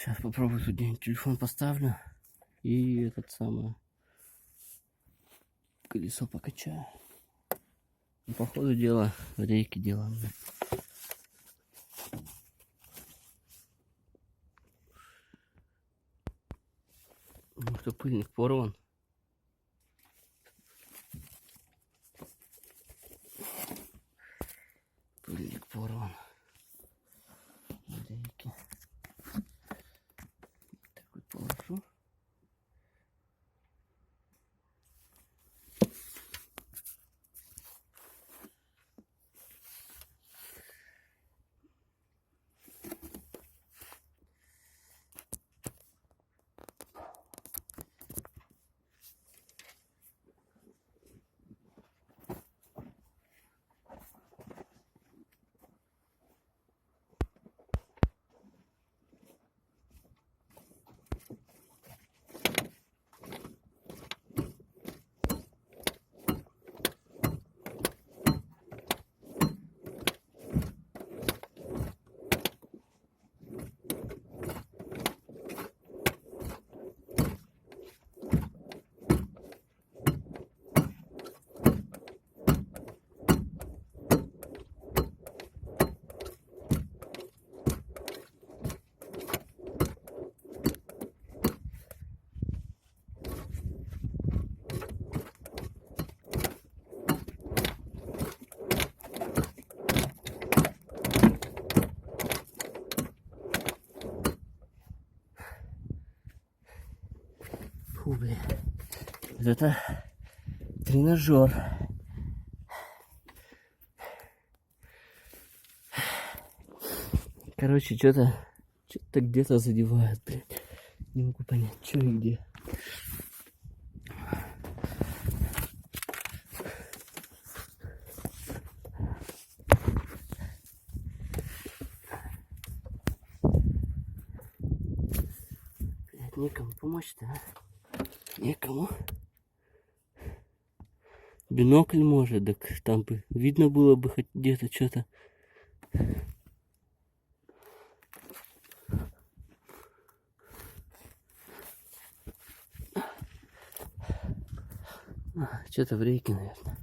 Сейчас попробую тут где-нибудь телефон поставлю. И этот самый колесо покачаю. И по ходу дела рейки делаем. Ну что, пыльник порван. Пыльник порван. Рейки. Так вот положу. Фу, блин. Вот это тренажер. Короче, что-то где-то задевает, блядь. Не могу понять, что и где. Блядь, некому помочь-то, а? Некому. Бинокль может, так там бы видно было бы хоть где-то что-то. Что-то в рейке, наверное.